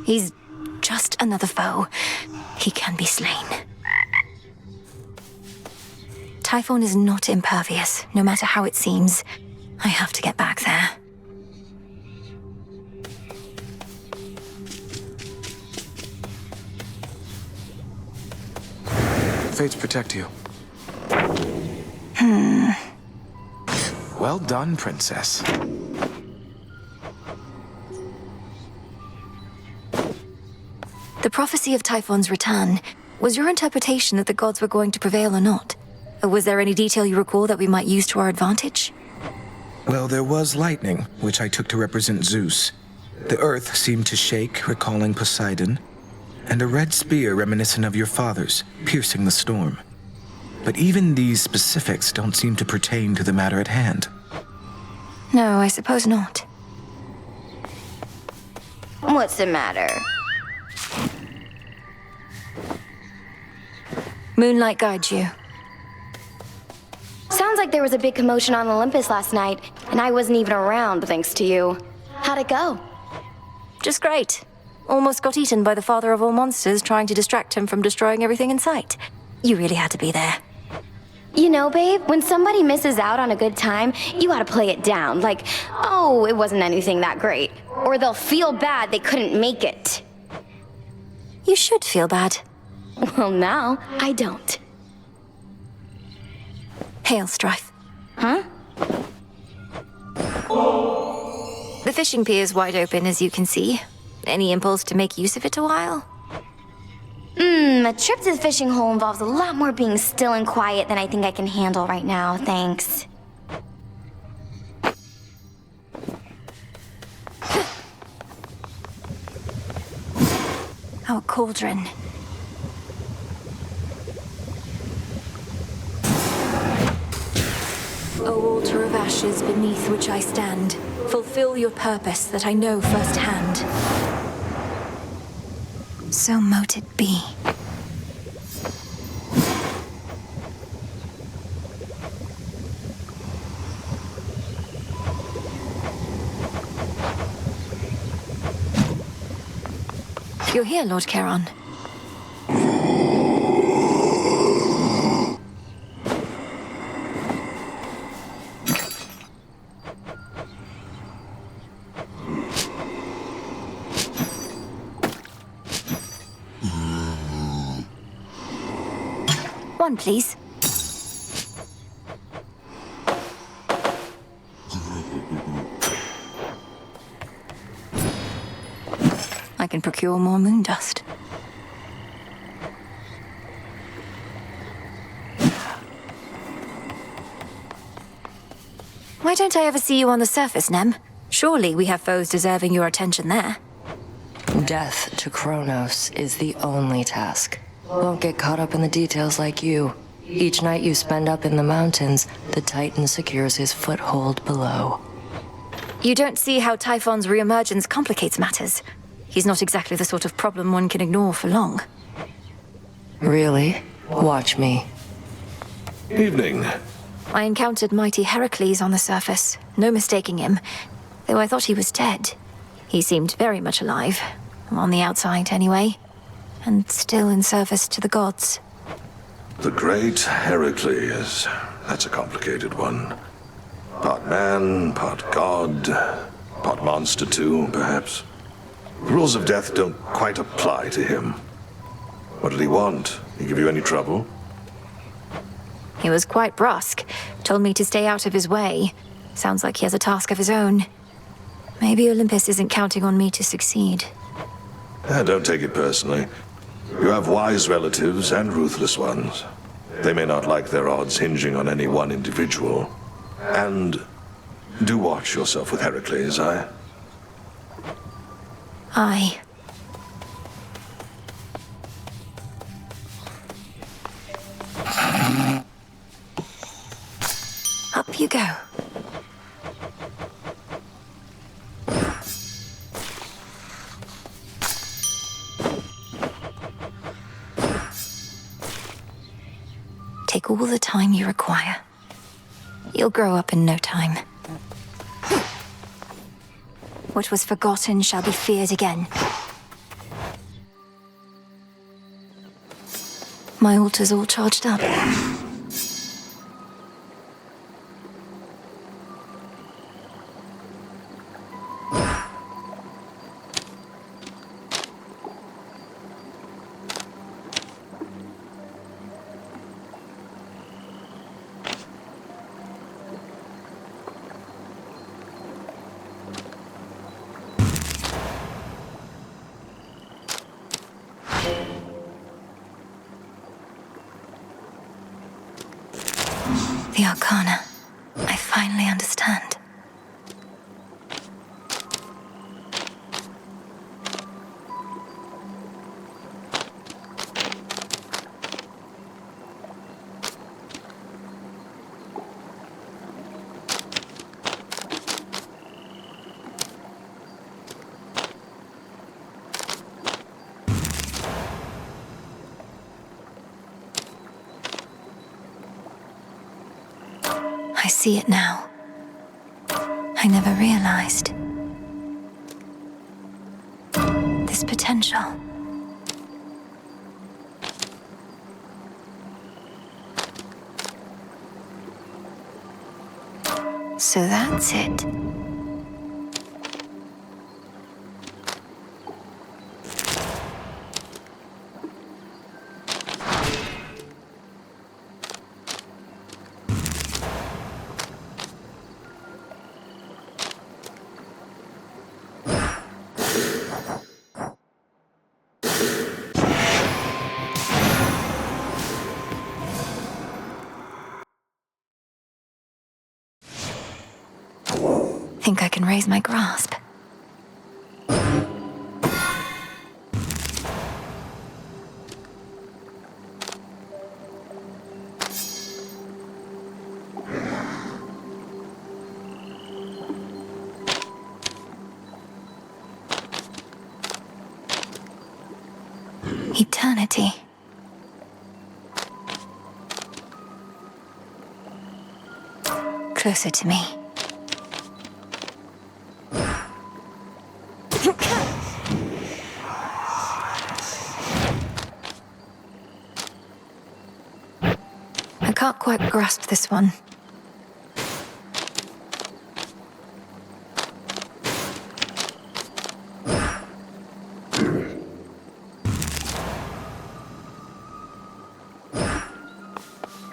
He's just another foe. He can be slain. Typhon is not impervious, no matter how it seems. I have to get back there. Fates protect you. Well done, Princess. The prophecy of Typhon's return. Was your interpretation that the gods were going to prevail or not? Or was there any detail you recall that we might use to our advantage? Well, there was lightning, which I took to represent Zeus. The earth seemed to shake, recalling Poseidon, and a red spear reminiscent of your father's, piercing the storm. But even these specifics don't seem to pertain to the matter at hand. No, I suppose not. What's the matter? Moonlight guides you. Sounds like there was a big commotion on Olympus last night, and I wasn't even around thanks to you. How'd it go? Just great. Almost got eaten by the father of all monsters trying to distract him from destroying everything in sight. You really had to be there. You know, babe, when somebody misses out on a good time, you gotta play it down. Like, oh, it wasn't anything that great. Or they'll feel bad they couldn't make it. You should feel bad. Well, now, I don't. Hail, Strife. Huh? The fishing pier is wide open, as you can see. Any impulse to make use of it a while? A trip to the fishing hole involves a lot more being still and quiet than I think I can handle right now, thanks. Our cauldron. O altar of ashes beneath which I stand, fulfill your purpose that I know firsthand. So mote it be. You're here, Lord Charon. One, please. I can procure more moon dust. Why don't I ever see you on the surface, Nem? Surely we have foes deserving your attention there. Death to Kronos is the only task. Won't get caught up in the details like you. Each night you spend up in the mountains, the Titan secures his foothold below. You don't see how Typhon's reemergence complicates matters. He's not exactly the sort of problem one can ignore for long. Really? Watch me. Evening. I encountered mighty Heracles on the surface. No mistaking him. Though I thought he was dead. He seemed very much alive. On the outside, anyway. And still in service to the gods. The great Heracles. That's a complicated one. Part man, part god, part monster too, perhaps. The rules of death don't quite apply to him. What did he want? Did he give you any trouble? He was quite brusque. Told me to stay out of his way. Sounds like he has a task of his own. Maybe Olympus isn't counting on me to succeed. Don't take it personally. You have wise relatives and ruthless ones. They may not like their odds hinging on any one individual. And do watch yourself with Heracles, aye? Aye. Up you go. Take all the time you require. You'll grow up in no time. What was forgotten shall be feared again. My altar's all charged up. The Arcana. I finally understand. I see it now. I never realized. This potential. So that's it. Think I can raise my grasp. Eternity. Closer to me. I can't quite grasp this one.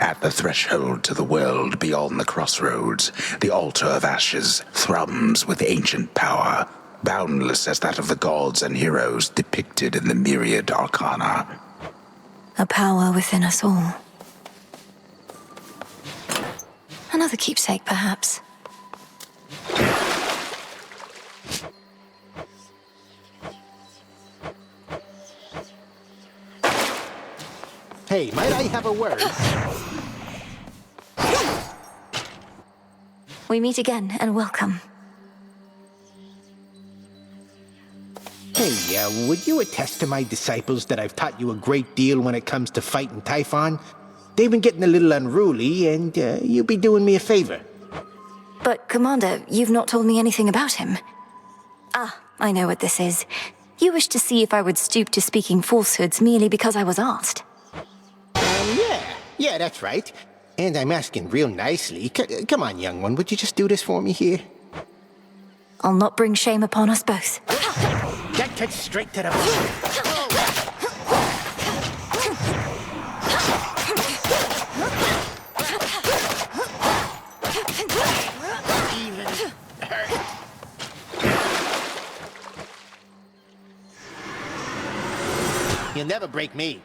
At the threshold to the world beyond the crossroads, the altar of ashes thrums with ancient power, boundless as that of the gods and heroes depicted in the myriad arcana. A power within us all. Another keepsake, perhaps. Hey, might I have a word? We meet again, and welcome. Hey, would you attest to my disciples that I've taught you a great deal when it comes to fighting Typhon? They've been getting a little unruly, and you'd be doing me a favor. But, Commander, you've not told me anything about him. Ah, I know what this is. You wish to see if I would stoop to speaking falsehoods merely because I was asked. Yeah, that's right. And I'm asking real nicely. Come on, young one, would you just do this for me here? I'll not bring shame upon us both. That cuts straight to the point. Even hurt. You'll never break me.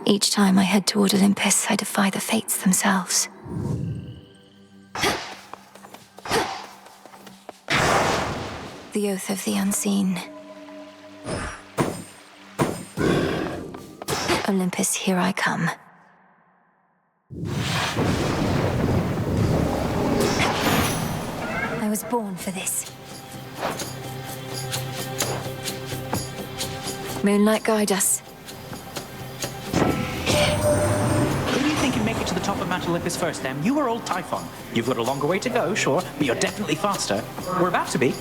Each time I head toward Olympus, I defy the fates themselves. The oath of the unseen. Olympus, here I come. I was born for this. Moonlight, guide us. to the top of Mount Olympus first, then. You are old Typhon. You've got a longer way to go, sure, but you're definitely faster. We're about to be.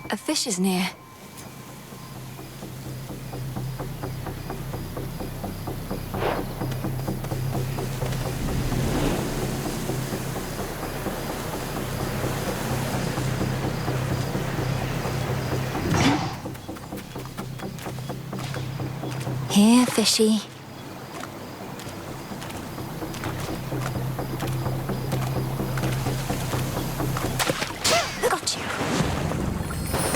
A fish is near. Here, fishy. Got you.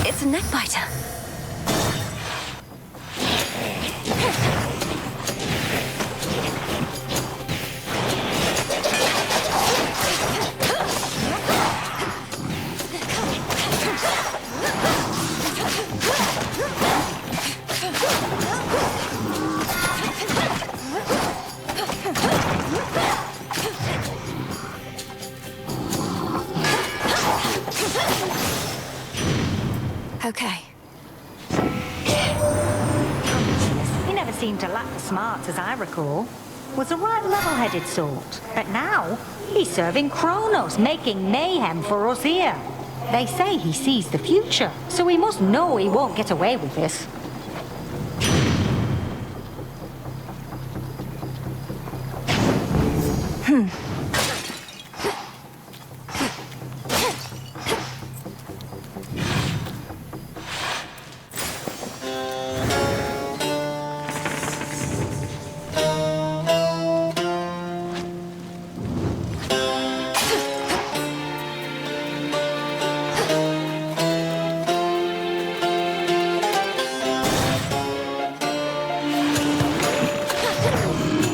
It's a neck biter. Okay. He never seemed to lack the smarts, as I recall. Was a right level-headed sort. But now, he's serving Kronos, making mayhem for us here. They say he sees the future, so we must know he won't get away with this.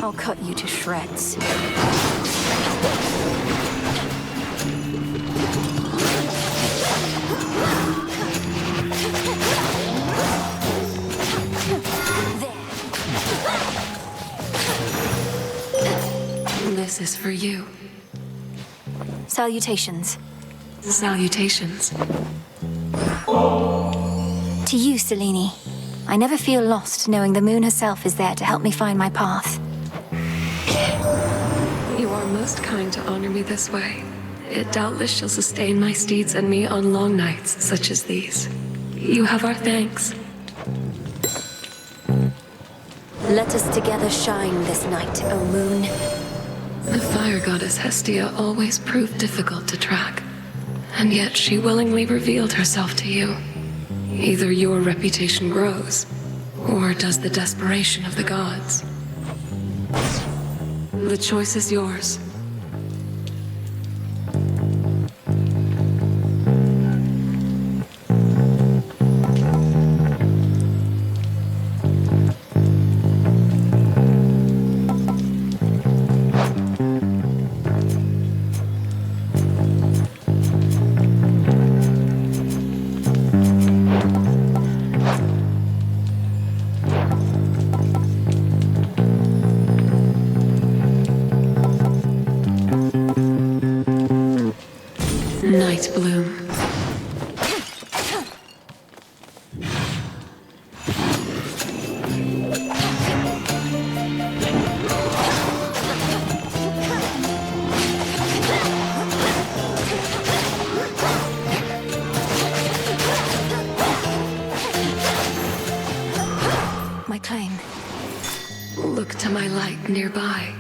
I'll cut you to shreds. This is for you. Salutations. Salutations. To you, Selene. I never feel lost knowing the moon herself is there to help me find my path. You are most kind to honor me this way. It doubtless shall sustain my steeds and me on long nights such as these. You have our thanks. Let us together shine this night, O moon. The fire goddess Hestia always proved difficult to track, and yet she willingly revealed herself to you. Either your reputation grows, or does the desperation of the gods. The choice is yours. Night bloom. My claim. Look to my light nearby.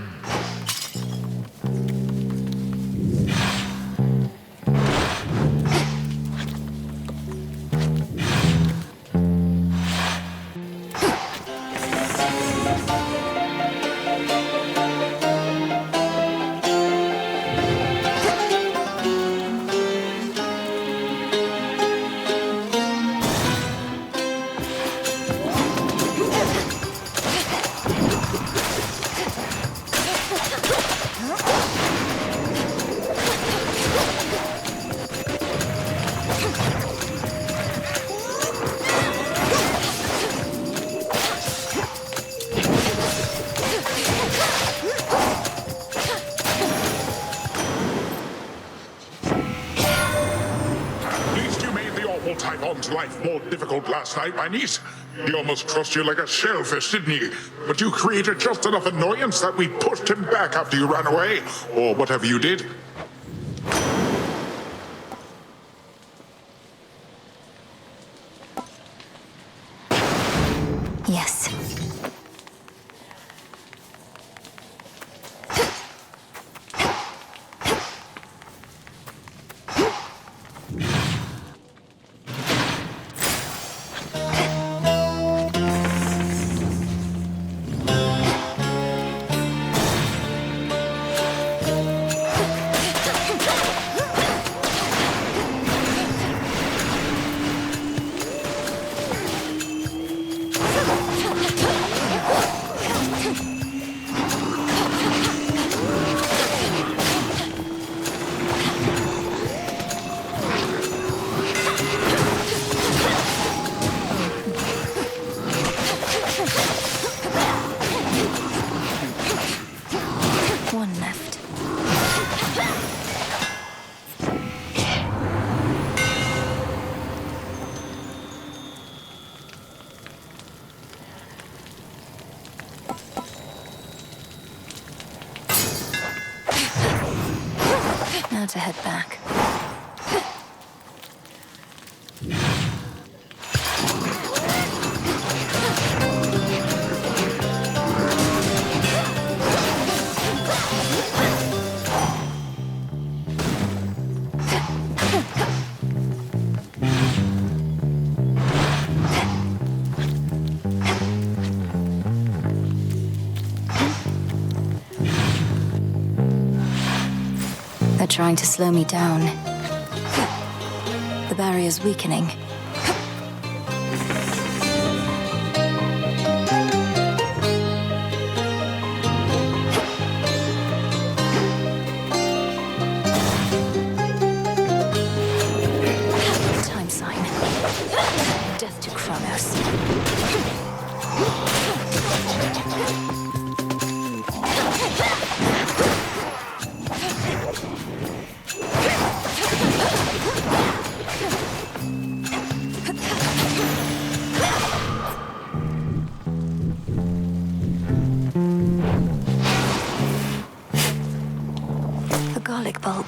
Typhon's life more difficult last night, my niece. He almost crushed you like a shellfish, didn't he? But you created just enough annoyance that we pushed him back after you ran away, or whatever you did. Yes. One left. Now to head back. They're trying to slow me down. The barrier's weakening. Time sign. Death to Kronos. The garlic bulb.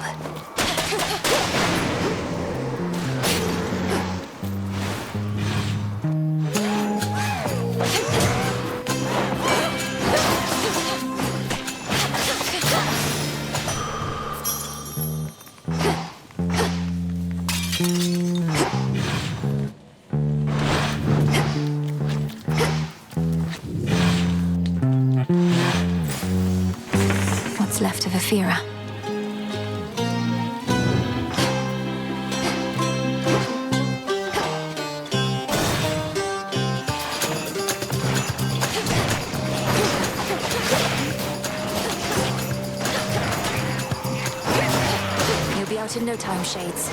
What's left of Ephira? You'll be out in no time, Shades.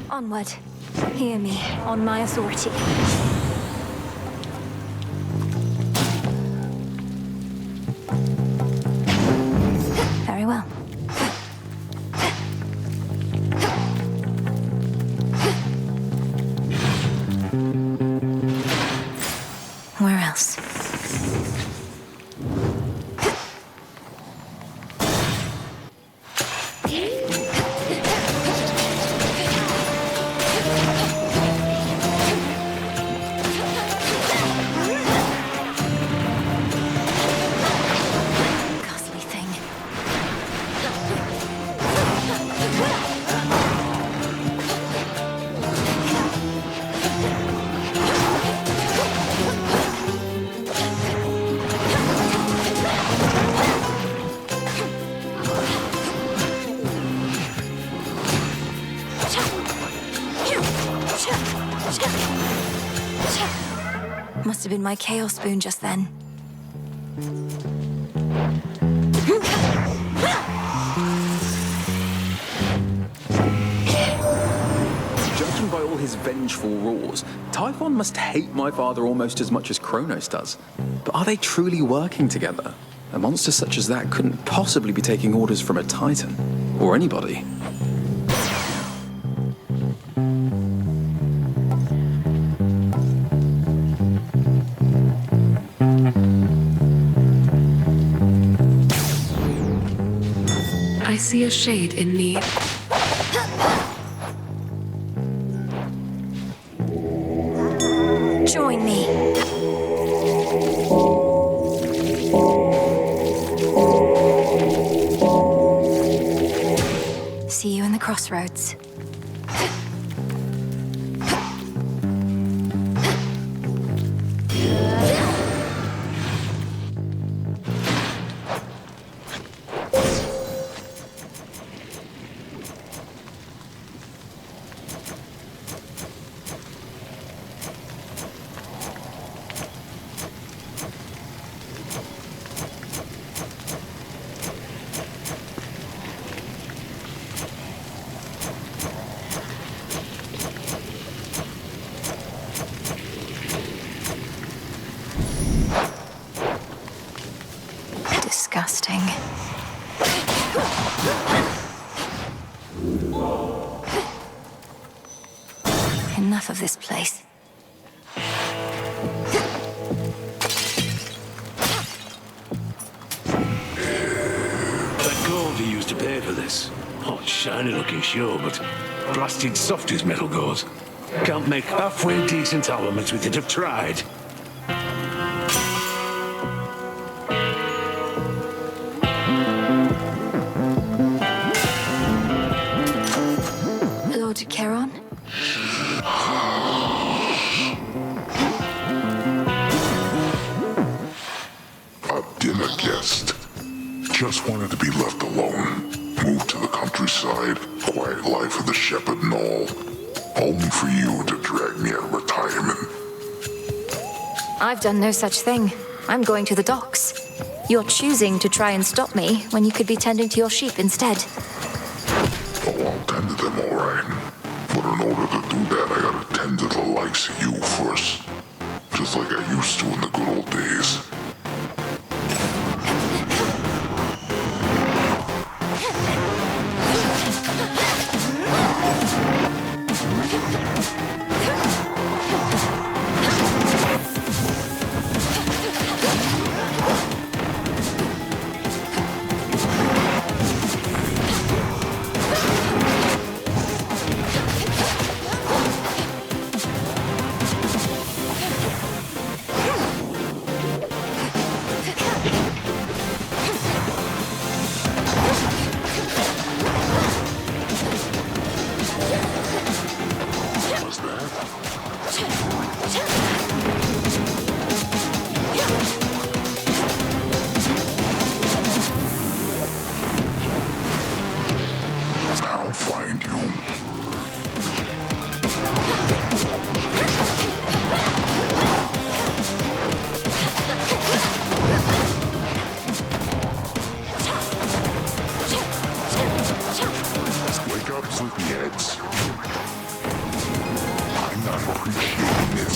Onward. Hear me, on my authority. Very well. Where else? Ghastly thing. Must have been my chaos spoon just then. those vengeful roars. Typhon must hate my father almost as much as Kronos does. But are they truly working together? A monster such as that couldn't possibly be taking orders from a Titan. Or anybody. I see a shade in need. Join me. See you in the crossroads. Disgusting. Enough of this place. That gold you used to pay for this. Oh, it's shiny looking, sure, but blasted soft as metal goes. Can't make halfway decent armaments with it, I've tried. Lord Charon? A dinner guest. Just wanted to be left alone. Moved to the countryside, quiet life of the shepherd and all. Only for you to drag me out of retirement. I've done no such thing. I'm going to the docks. You're choosing to try and stop me when you could be tending to your sheep instead. Oh, I'll tend to them all right. But in order to do that, I gotta tend to the likes of you first. Just like I used to in the good old days. I'll find you. Wake up, sleepyheads. I'm not appreciating this.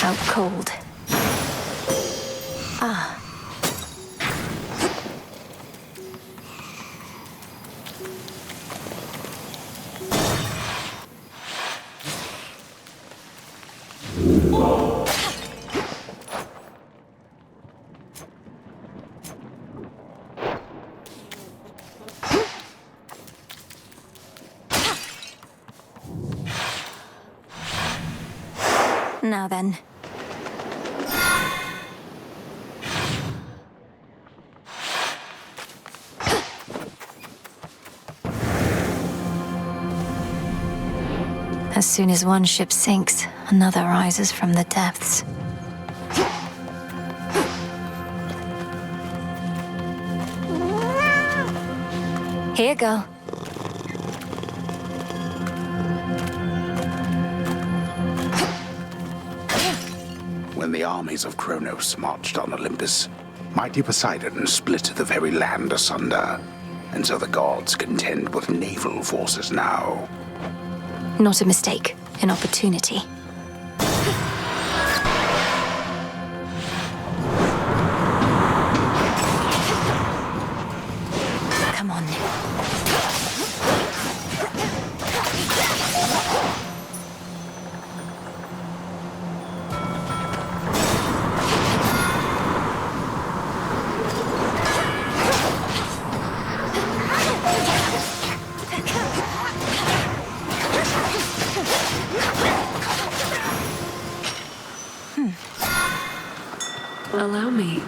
Out cold. Ah. Now then. As soon as one ship sinks, another rises from the depths. Here, girl. When the armies of Kronos marched on Olympus, mighty Poseidon split the very land asunder, and so the gods contend with naval forces now. Not a mistake, an opportunity. Come on. Allow me.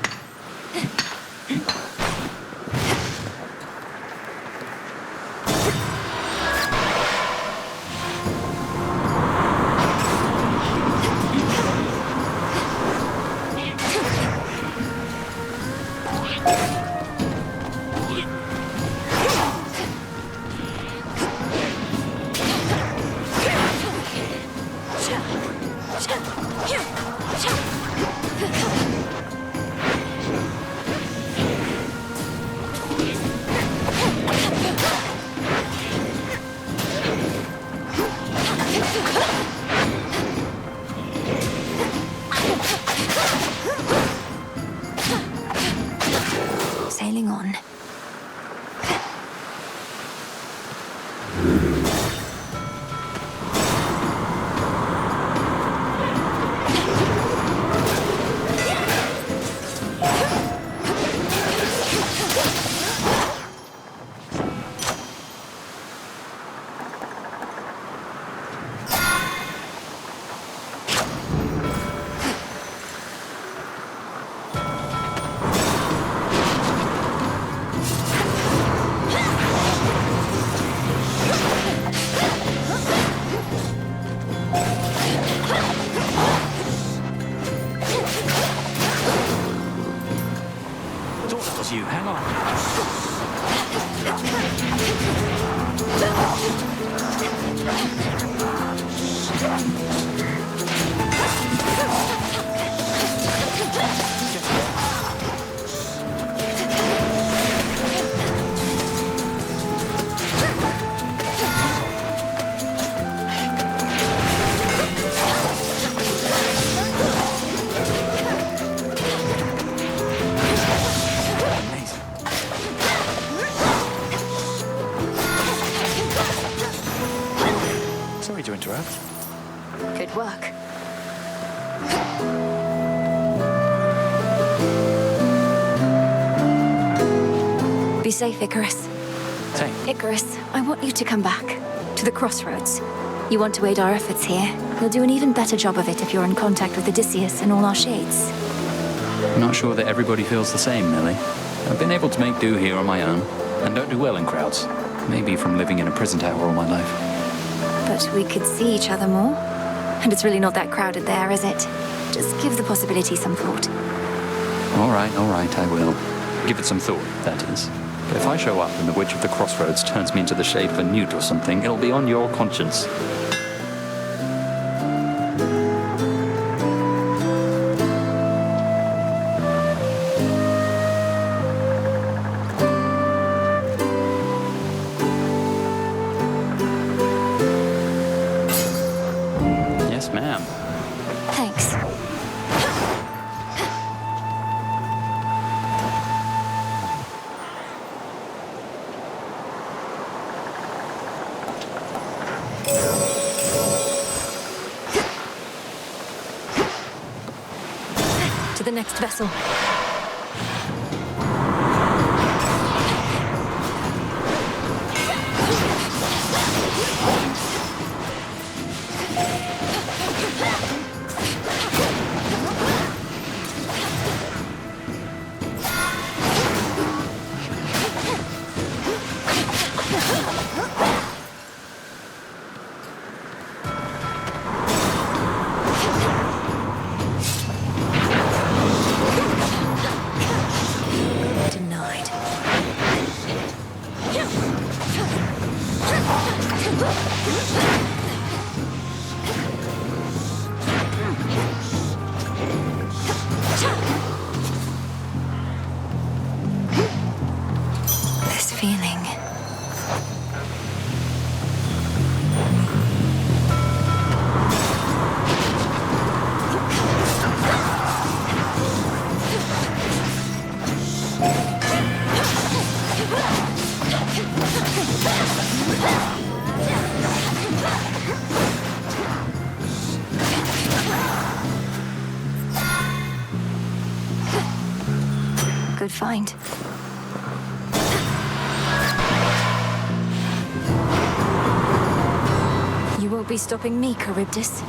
Sailing on. You hang on. Sorry to interrupt. Good work. Be safe, Icarus. Say. Icarus, I want you to come back. To the crossroads. You want to aid our efforts here. You'll do an even better job of it if you're in contact with Odysseus and all our shades. Not sure that everybody feels the same, Millie. I've been able to make do here on my own, and don't do well in crowds. Maybe from living in a prison tower all my life. But we could see each other more. And it's really not that crowded there, is it? Just give the possibility some thought. All right, I will. Give it some thought, that is. But if I show up and the Witch of the Crossroads turns me into the shape of a newt or something, it'll be on your conscience. Yes, ma'am. Thanks. To the next vessel. find. You won't be stopping me, Charybdis.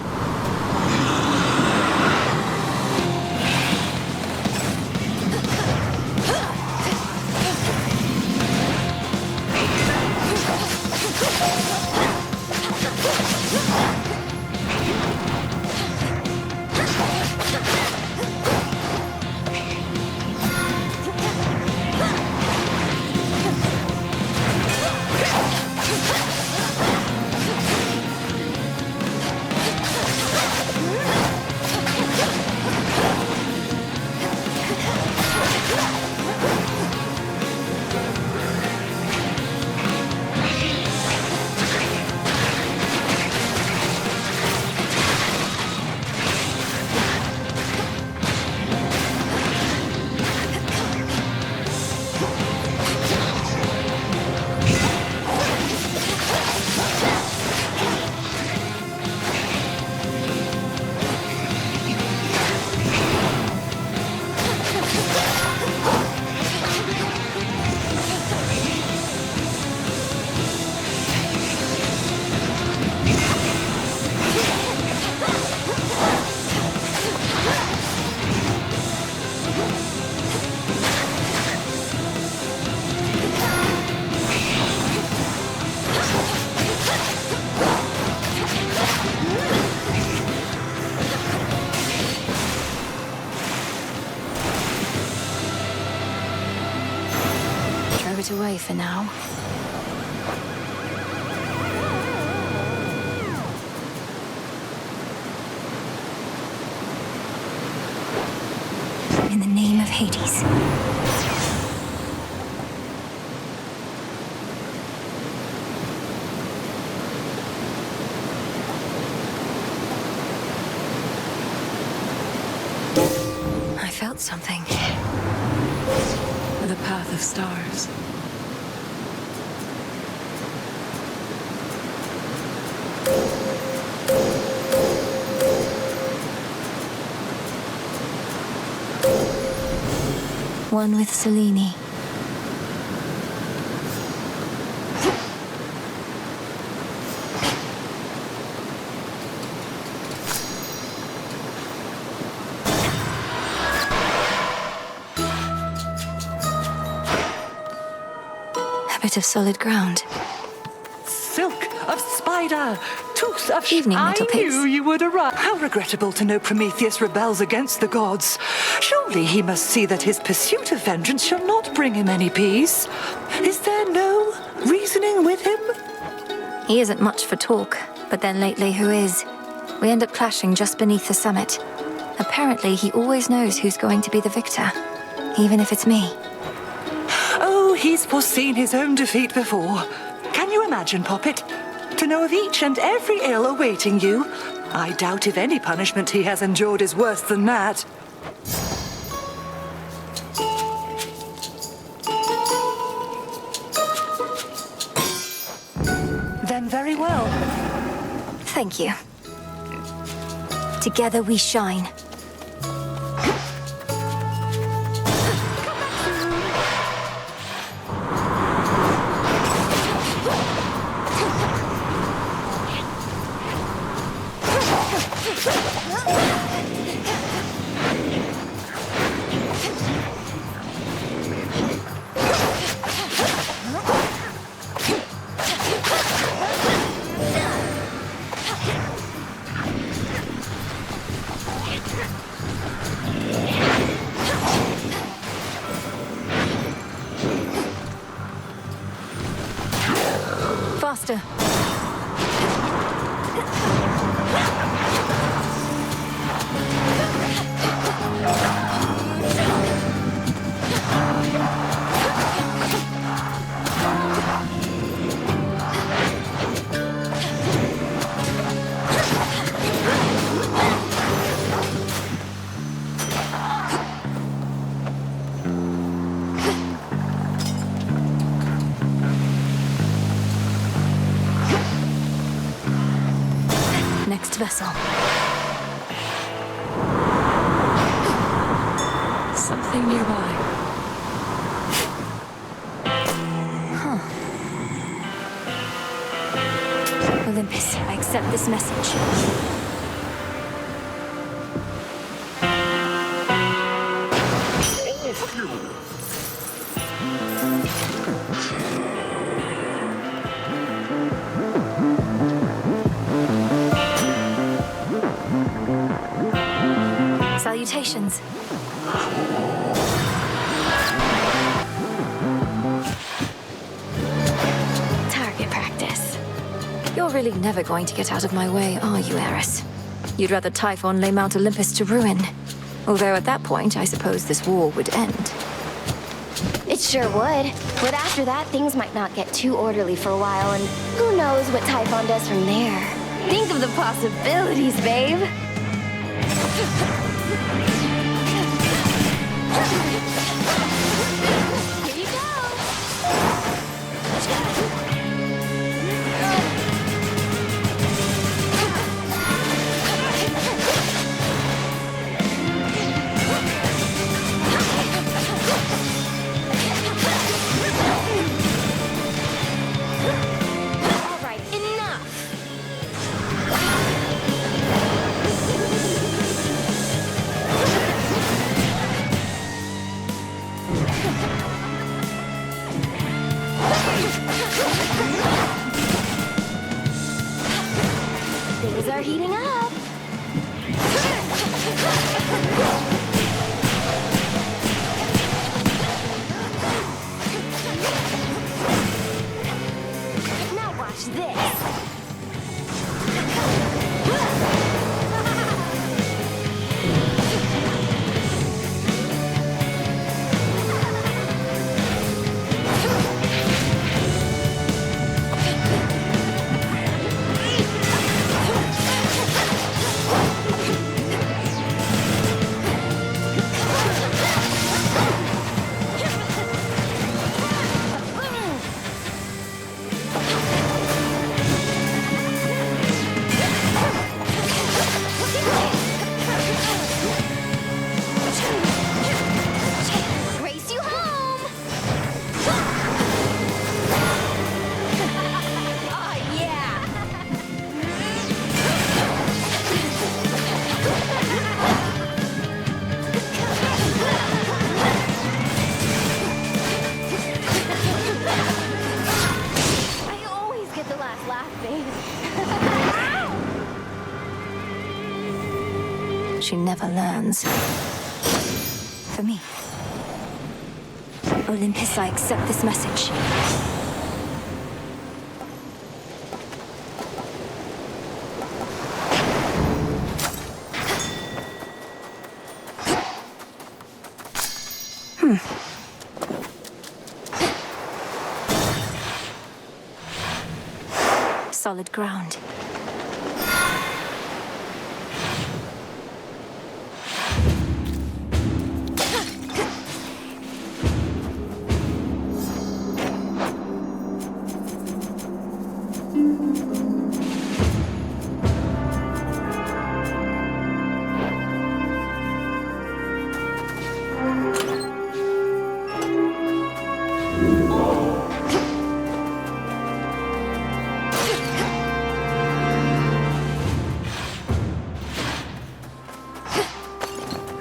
Away for now. In the name of Hades. I felt something. The path of stars. One with Selene. A bit of solid ground. Silk of spider, tooth of Evening, little I pigs. knew you would arrive. How regrettable to know Prometheus rebels against the gods. Surely he must see that his pursuit of vengeance shall not bring him any peace. Is there no reasoning with him? He isn't much for talk, but then lately who is? We end up clashing just beneath the summit. Apparently he always knows who's going to be the victor, even if it's me. Oh, he's foreseen his own defeat before. Can you imagine, Poppet? To know of each and every ill awaiting you? I doubt if any punishment he has endured is worse than that. Then very well. Thank you. Together we shine. Faster. Next vessel. Something nearby. Olympus, I accept this message. Salutations. Target practice. You're really never going to get out of my way, are you, Eris? You'd rather Typhon lay Mount Olympus to ruin. Although at that point, I suppose this war would end. It sure would. But after that, things might not get too orderly for a while, and who knows what Typhon does from there. Think of the possibilities, babe. Here you go. All right, enough. Things are heating up. Now watch this. Race you home. Oh, yeah. I always get the last laugh, babe. She never learns. For me. Olympus, I accept this message. Solid ground.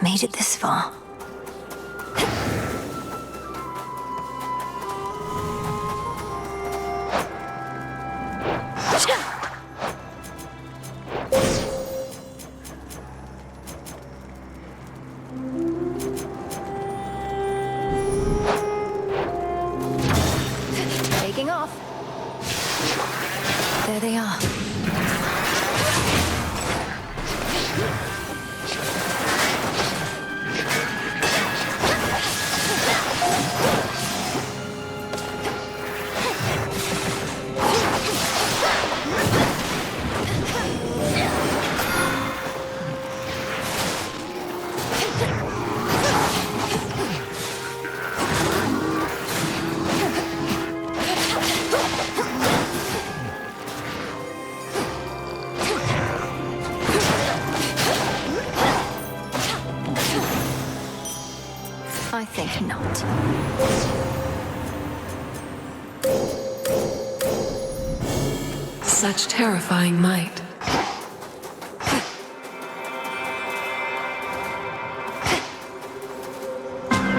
Made it this far. Taking off. There they are. I think not. such terrifying might.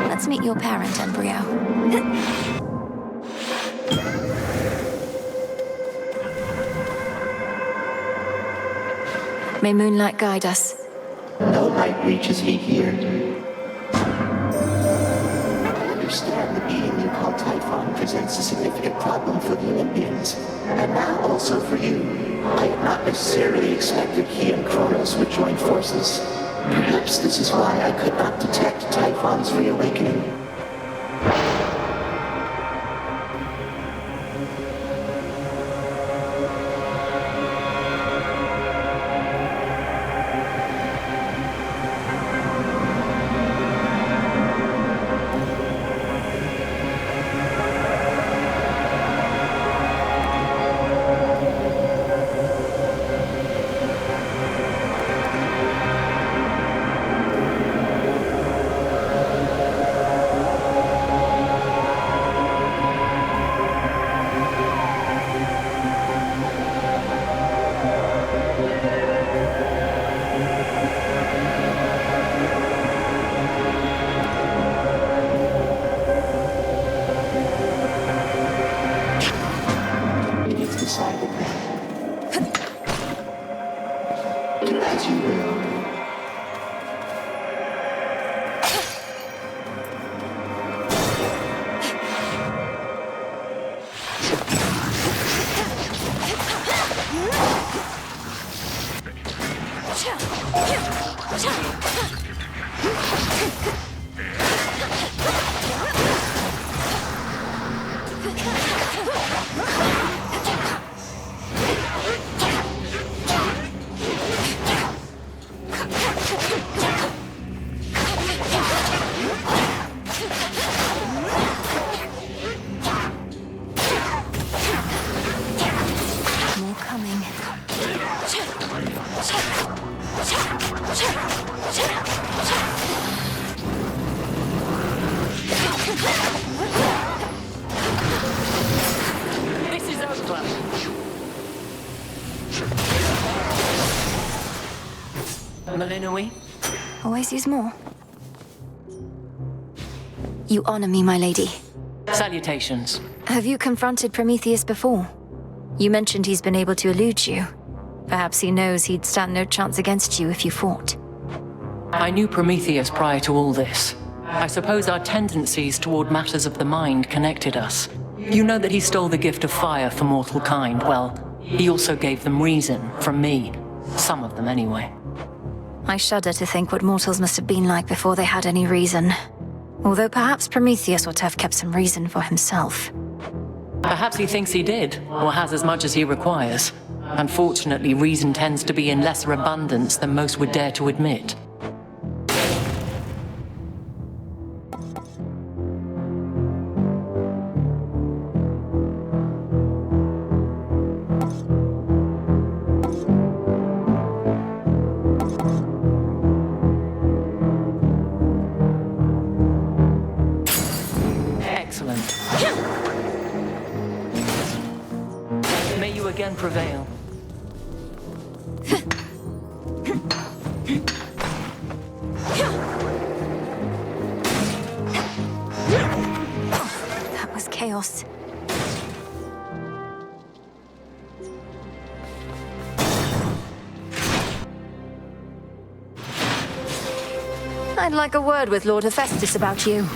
Let's meet your parent, embryo. May moonlight guide us. No light reaches me here. I understand the being you call Typhon presents a significant problem for the Olympians, and now also for you. I had not necessarily expected he and Kronos would join forces. Perhaps this is why I could not detect Typhon's reawakening. This is over. Malinui? Always use more. You honor me, my lady. Salutations. Have you confronted Prometheus before? You mentioned he's been able to elude you. Perhaps he knows he'd stand no chance against you if you fought. I knew Prometheus prior to all this. I suppose our tendencies toward matters of the mind connected us. You know that he stole the gift of fire for mortal kind. Well, he also gave them reason from me. Some of them, anyway. I shudder to think what mortals must have been like before they had any reason. Although perhaps Prometheus ought to have kept some reason for himself. Perhaps he thinks he did, or has as much as he requires. Unfortunately, reason tends to be in lesser abundance than most would dare to admit. Excellent. May you again prevail. That was chaos. I'd like a word with Lord Hephaestus about you.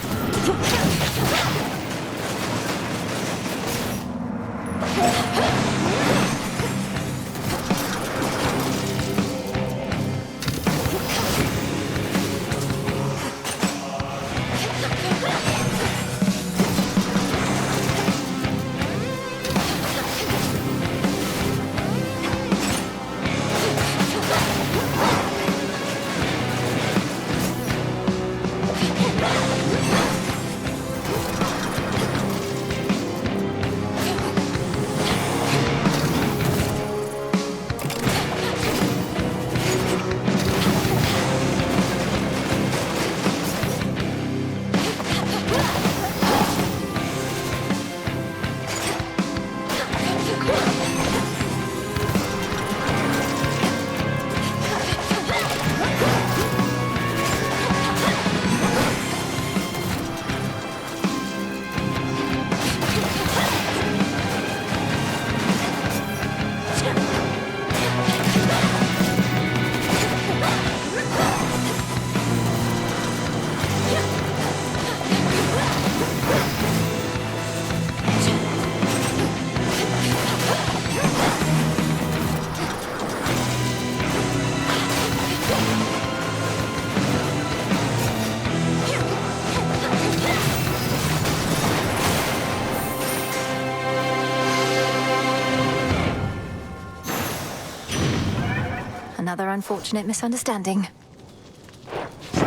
unfortunate misunderstanding.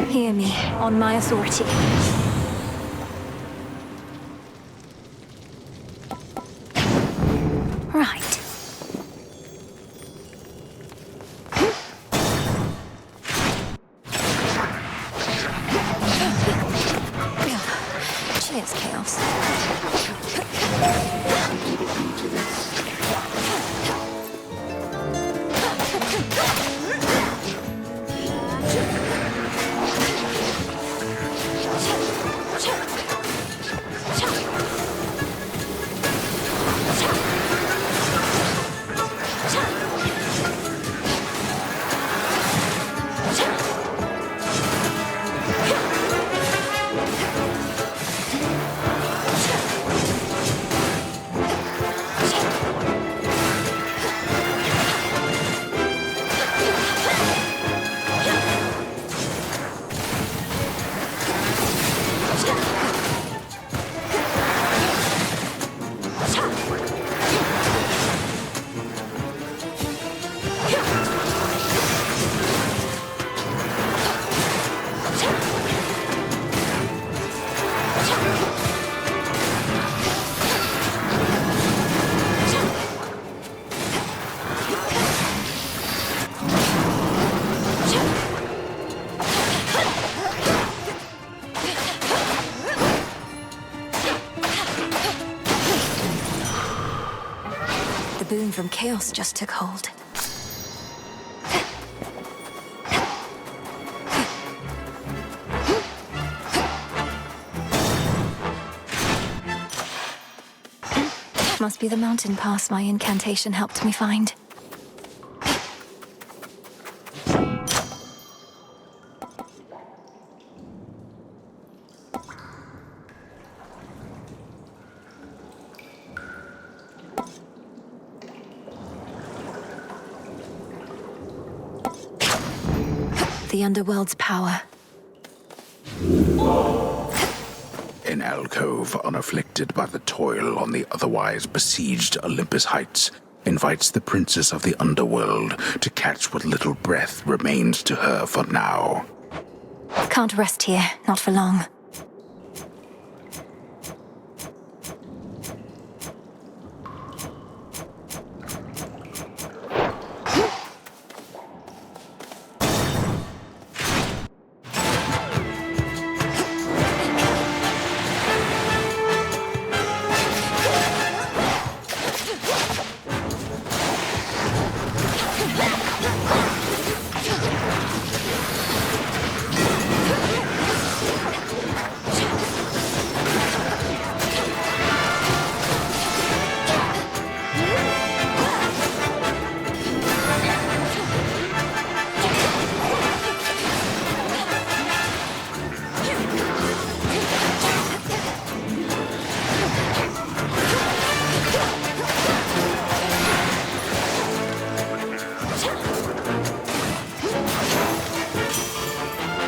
Hear me, on my authority. Right. Cheers, Chaos. The boon from Chaos just took hold. Must be the mountain pass my incantation helped me find. The underworld's power. An alcove unafflicted by the toil on the otherwise besieged Olympus Heights invites the princess of the underworld to catch what little breath remains to her for now. Can't rest here, not for long.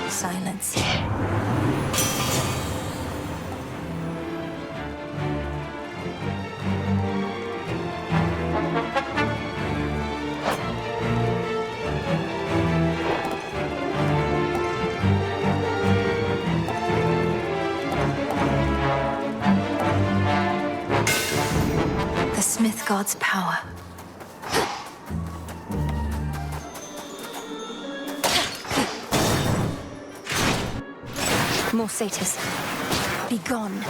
Silence. The Smith God's power. More satyrs. Be gone.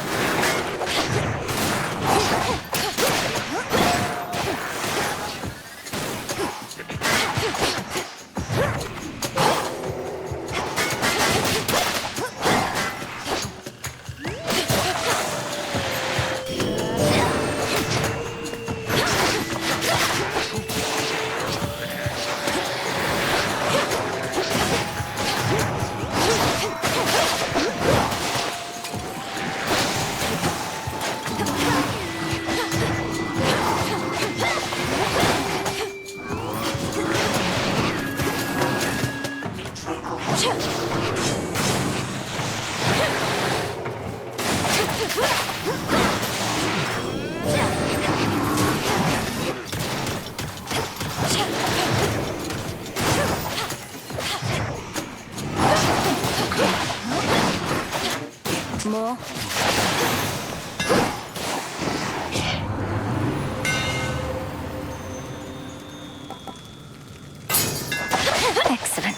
usual. Excellent.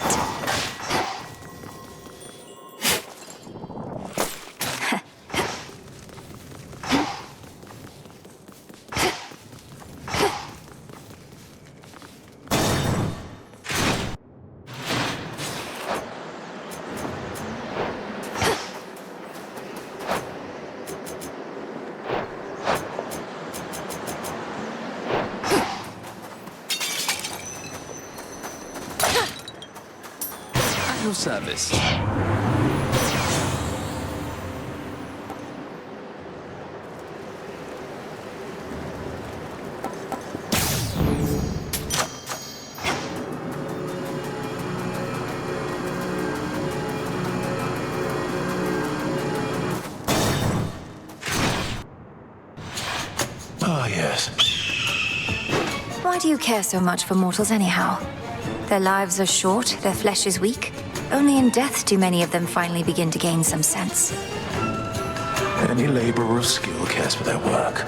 At your service. Ah, yes. Why do you care so much for mortals anyhow? Their lives are short, their flesh is weak. Only in death do many of them finally begin to gain some sense. Any laborer of skill cares for their work.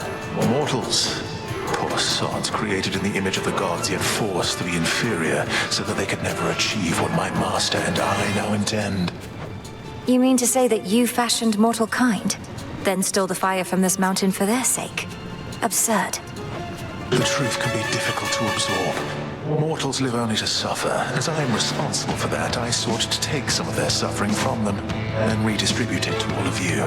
Mortals, poor sods created in the image of the gods, yet forced to be inferior so that they could never achieve what my master and I now intend. You mean to say that you fashioned mortal kind, then stole the fire from this mountain for their sake? Absurd. The truth can be difficult to absorb. Mortals live only to suffer. As I am responsible for that, I sought to take some of their suffering from them and redistribute it to all of you.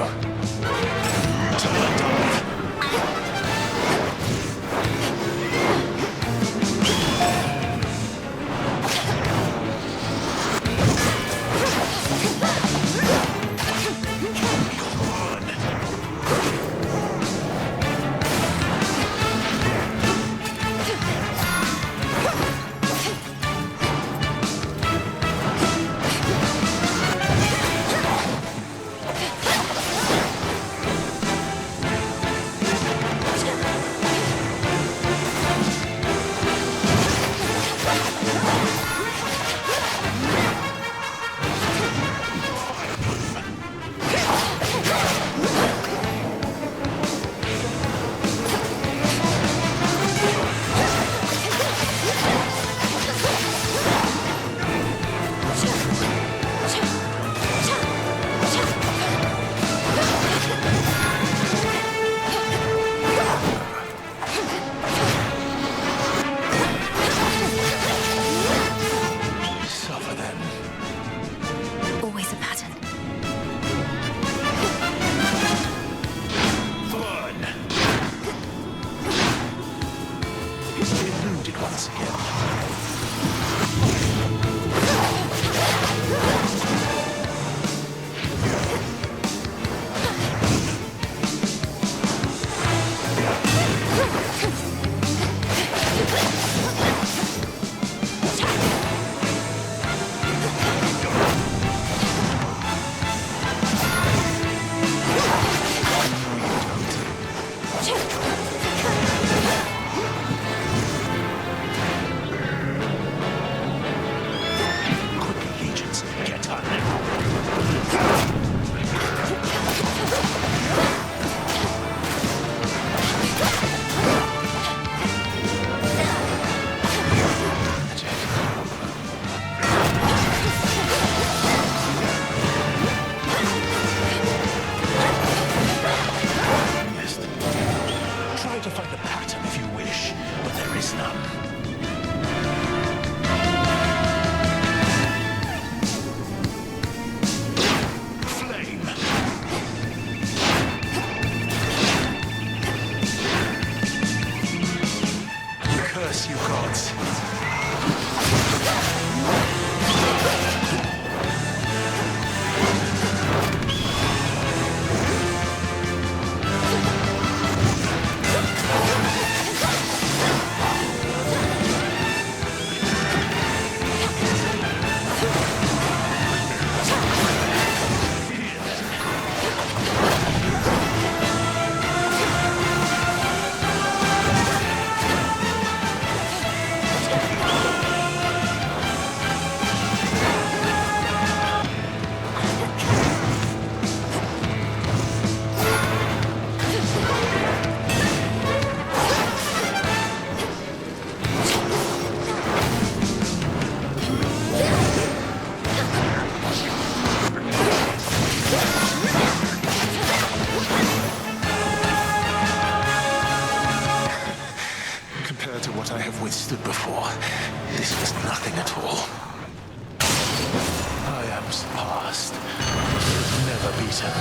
never beaten.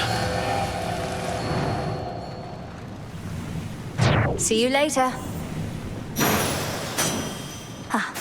See you later. Ah.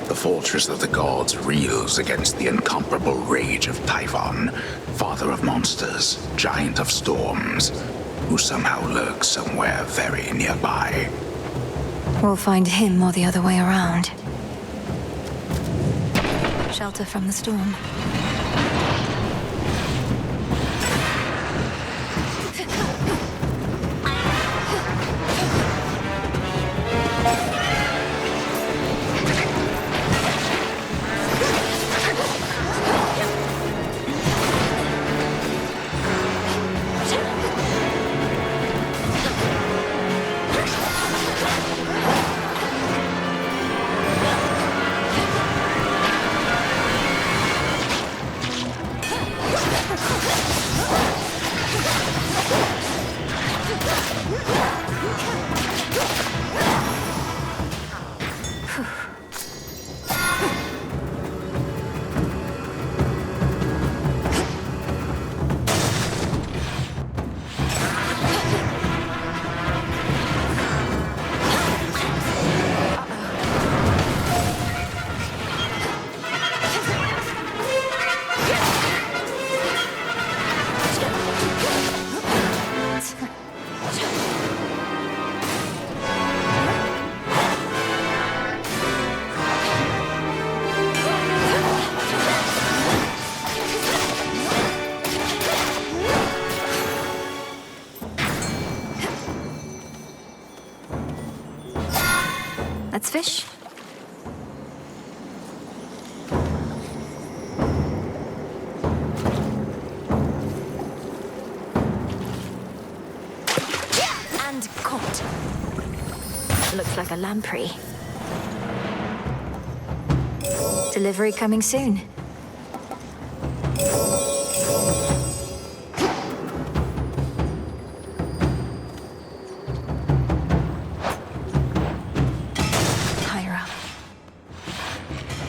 The fortress of the gods reels against the incomparable rage of Typhon, father of monsters, giant of storms, who somehow lurks somewhere very nearby. We'll find him or the other way around. Shelter from the storm. Let's fish. And caught. Looks like a lamprey. Delivery coming soon.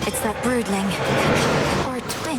It's that broodling. Or a twin.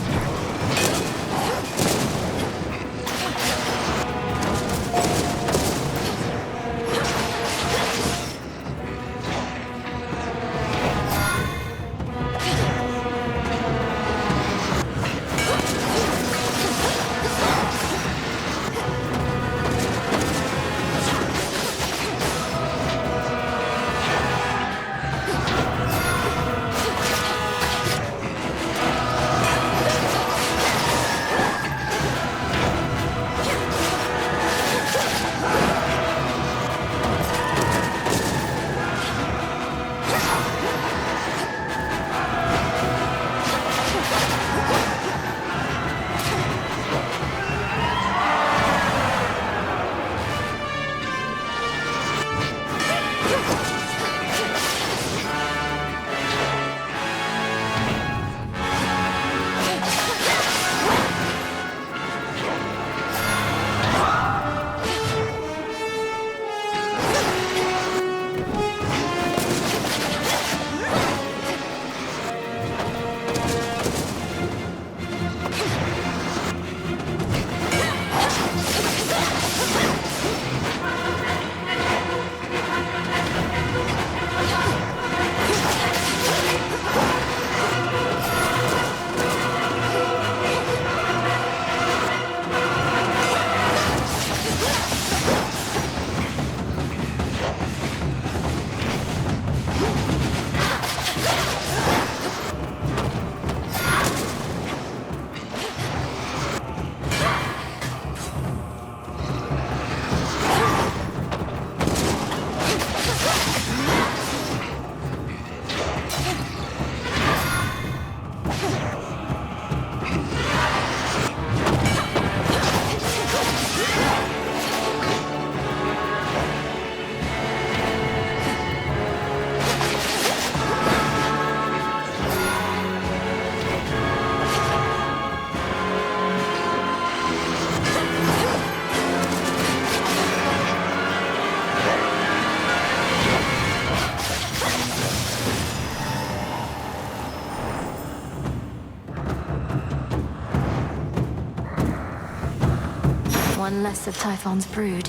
less of Typhon's brood.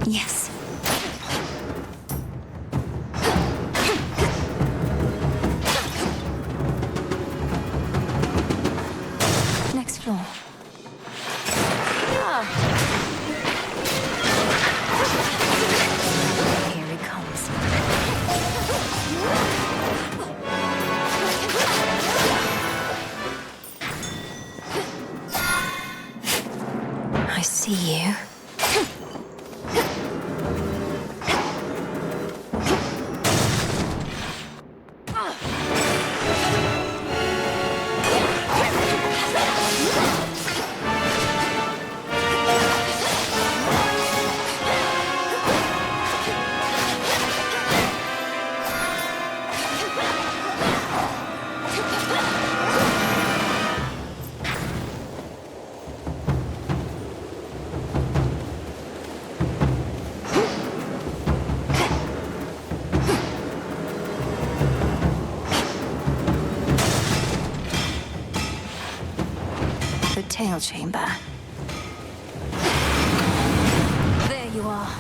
Yes. Next floor. Here he comes. I see you. Tail chamber. There you are.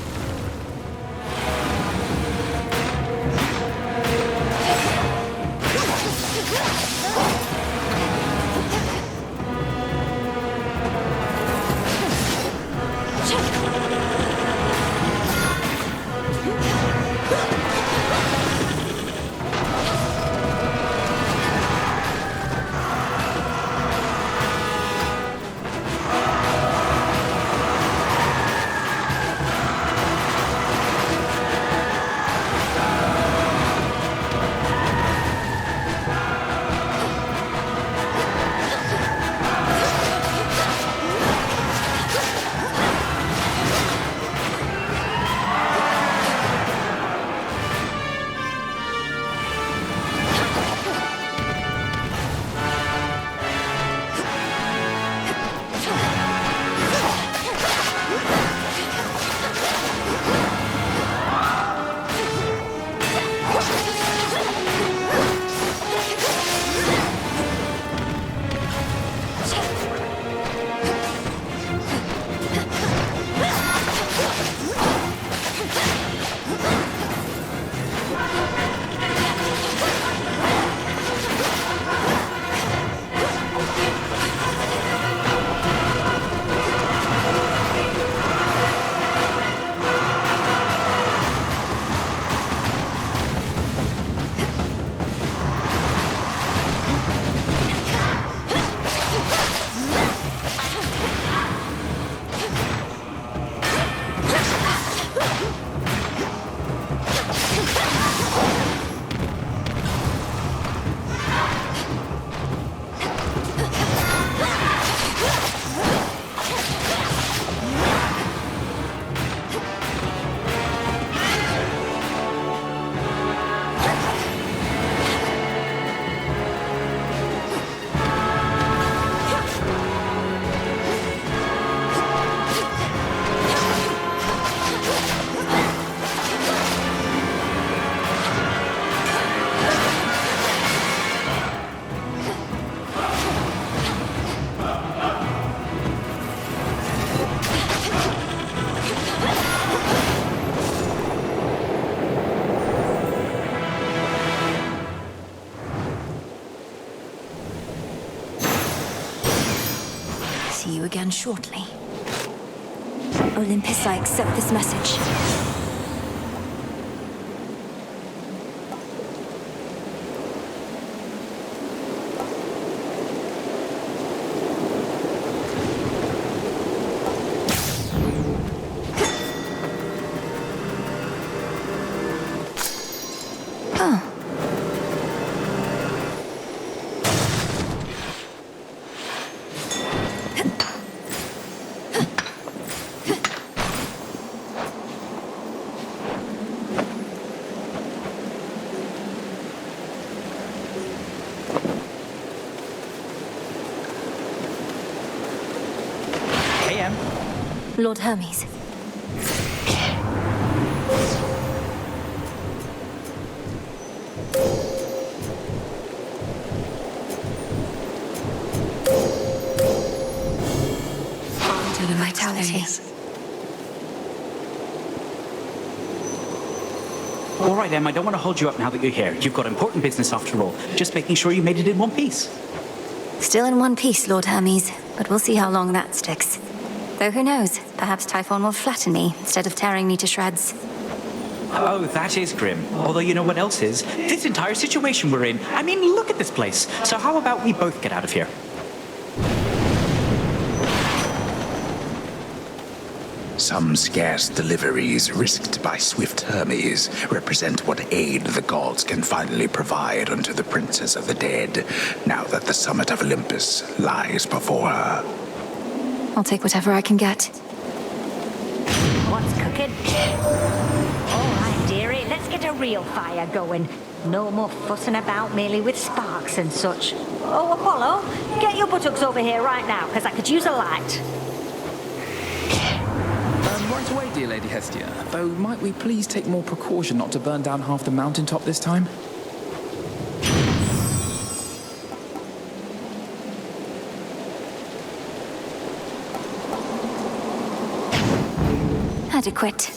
See you again shortly. Olympus, I accept this message. Lord Hermes. vitality. All right, Em, I don't want to hold you up now that you're here. You've got important business after all. Just making sure you made it in one piece. Still in one piece, Lord Hermes, but we'll see how long that sticks. Though who knows, perhaps Typhon will flatten me instead of tearing me to shreds. Oh, that is grim. Although you know what else is? This entire situation we're in. I mean, look at this place. So how about we both get out of here? Some scarce deliveries risked by swift Hermes represent what aid the gods can finally provide unto the princess of the dead, now that the summit of Olympus lies before her. I'll take whatever I can get. What's cooking? All right, dearie, let's get a real fire going. No more fussing about merely with sparks and such. Oh, Apollo, get your buttocks over here right now, because I could use a light. Right away, dear Lady Hestia. Though, might we please take more precaution not to burn down half the mountaintop this time? Adequate.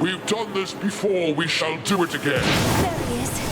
We've done this before, we shall do it again. There he is.